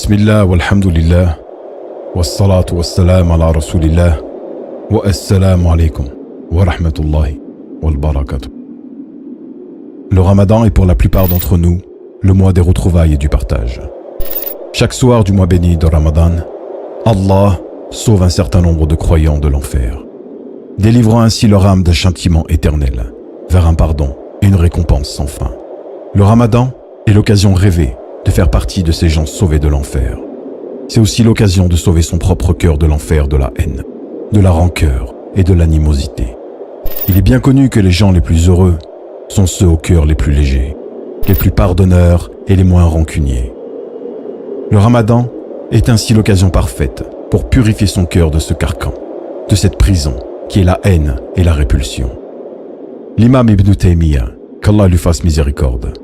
Bismillah walhamdulillah, wassalatu wassalam ala rasulillah, wa assalamu alaikum wa rahmatullahi wal barakatuh. Le Ramadan est pour la plupart d'entre nous le mois des retrouvailles et du partage. Chaque soir du mois béni de Ramadan, Allah sauve un certain nombre de croyants de l'enfer, délivrant ainsi leur âme d'un châtiment éternel vers un pardon et une récompense sans fin. Le Ramadan est l'occasion rêvée de faire partie de ces gens sauvés de l'enfer. C'est aussi l'occasion de sauver son propre cœur de l'enfer de la haine, de la rancœur et de l'animosité. Il est bien connu que les gens les plus heureux sont ceux aux cœurs les plus légers, les plus pardonneurs et les moins rancuniers. Le Ramadan est ainsi l'occasion parfaite pour purifier son cœur de ce carcan, de cette prison qui est la haine et la répulsion. L'imam Ibn Taymiyyah, qu'Allah lui fasse miséricorde,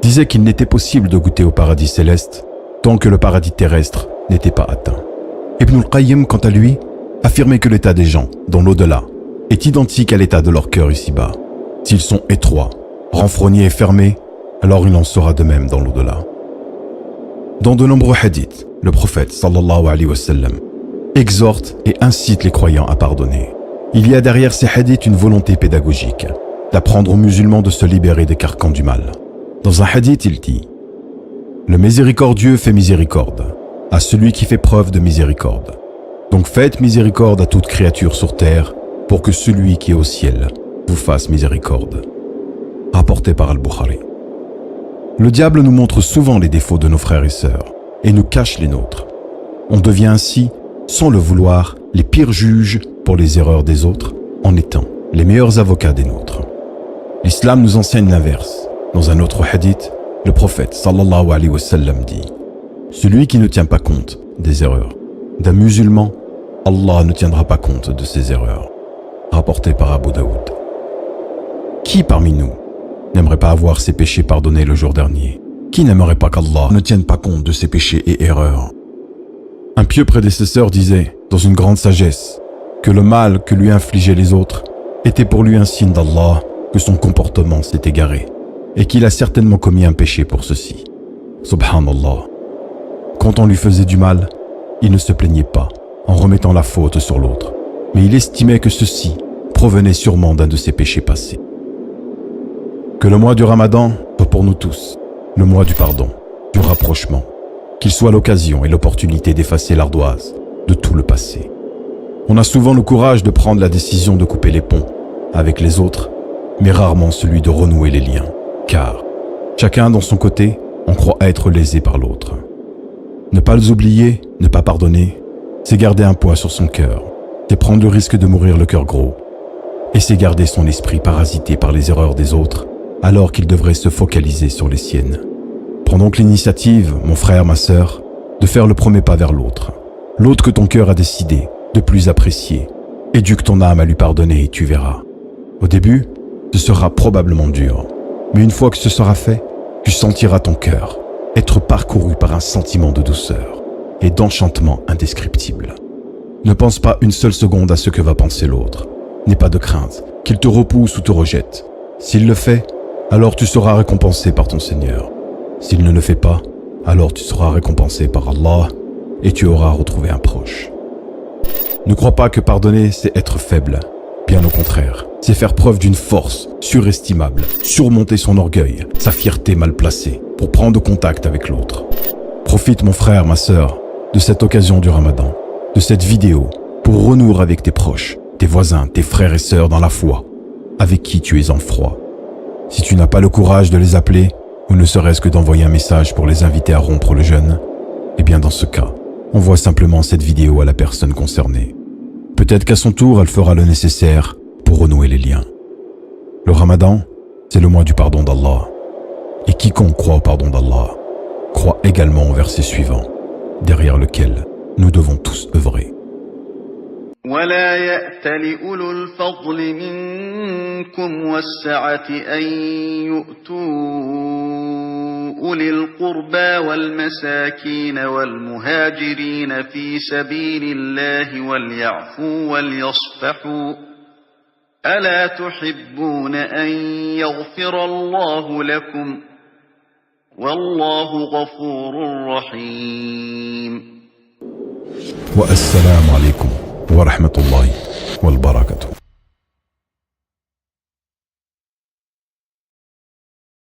disait qu'il n'était possible de goûter au paradis céleste tant que le paradis terrestre n'était pas atteint. Ibn al-Qayyim, quant à lui, affirmait que l'état des gens dans l'au-delà est identique à l'état de leur cœur ici-bas. S'ils sont étroits, renfrognés et fermés, alors il en sera de même dans l'au-delà. Dans de nombreux hadiths, le prophète sallallahu alayhi wa sallam exhorte et incite les croyants à pardonner. Il y a derrière ces hadiths une volonté pédagogique d'apprendre aux musulmans de se libérer des carcans du mal. Dans un hadith, il dit « Le miséricordieux fait miséricorde à celui qui fait preuve de miséricorde. Donc faites miséricorde à toute créature sur terre pour que celui qui est au ciel vous fasse miséricorde. » Rapporté par Al-Bukhari. Le diable nous montre souvent les défauts de nos frères et sœurs et nous cache les nôtres. On devient ainsi, sans le vouloir, les pires juges pour les erreurs des autres en étant les meilleurs avocats des nôtres. L'islam nous enseigne l'inverse. Dans un autre hadith, le prophète sallallahu alayhi wa sallam dit « Celui qui ne tient pas compte des erreurs d'un musulman, Allah ne tiendra pas compte de ses erreurs. » Rapporté par Abu Daoud. Qui parmi nous n'aimerait pas avoir ses péchés pardonnés le jour dernier? Qui n'aimerait pas qu'Allah ne tienne pas compte de ses péchés et erreurs? Un pieux prédécesseur disait, dans une grande sagesse, que le mal que lui infligeaient les autres était pour lui un signe d'Allah que son comportement s'est égaré et qu'il a certainement commis un péché pour ceci. Subhanallah. Quand on lui faisait du mal, il ne se plaignait pas en remettant la faute sur l'autre, mais il estimait que ceci provenait sûrement d'un de ses péchés passés. Que le mois du Ramadan soit pour nous tous le mois du pardon, du rapprochement, qu'il soit l'occasion et l'opportunité d'effacer l'ardoise de tout le passé. On a souvent le courage de prendre la décision de couper les ponts avec les autres, mais rarement celui de renouer les liens, car chacun dans son côté, on croit être lésé par l'autre. Ne pas les oublier, ne pas pardonner, c'est garder un poids sur son cœur, c'est prendre le risque de mourir le cœur gros, et c'est garder son esprit parasité par les erreurs des autres, alors qu'il devrait se focaliser sur les siennes. Prends donc l'initiative, mon frère, ma sœur, de faire le premier pas vers l'autre. L'autre que ton cœur a décidé de plus apprécier. Éduque ton âme à lui pardonner et tu verras. Au début, ce sera probablement dur. Mais une fois que ce sera fait, tu sentiras ton cœur être parcouru par un sentiment de douceur et d'enchantement indescriptible. Ne pense pas une seule seconde à ce que va penser l'autre. N'aie pas de crainte qu'il te repousse ou te rejette. S'il le fait, alors tu seras récompensé par ton Seigneur. S'il ne le fait pas, alors tu seras récompensé par Allah et tu auras retrouvé un proche. Ne crois pas que pardonner, c'est être faible. Bien au contraire, c'est faire preuve d'une force surestimable, surmonter son orgueil, sa fierté mal placée, pour prendre contact avec l'autre. Profite, mon frère, ma sœur, de cette occasion du Ramadan, de cette vidéo, pour renouer avec tes proches, tes voisins, tes frères et sœurs dans la foi, avec qui tu es en froid. Si tu n'as pas le courage de les appeler, ou ne serait-ce que d'envoyer un message pour les inviter à rompre le jeûne, eh bien dans ce cas, envoie simplement cette vidéo à la personne concernée. Peut-être qu'à son tour, elle fera le nécessaire pour renouer les liens. Le Ramadan, c'est le mois du pardon d'Allah. Et quiconque croit au pardon d'Allah, croit également au verset suivant, derrière lequel nous devons tous œuvrer. ولا يأتل أولو الفضل منكم والسعة أن يؤتوا أولي القربى والمساكين والمهاجرين في سبيل الله وليعفوا وليصفحوا ألا تحبون أن يغفر الله لكم والله غفور رحيم. والسلام عليكم ورحمة الله وبركاته.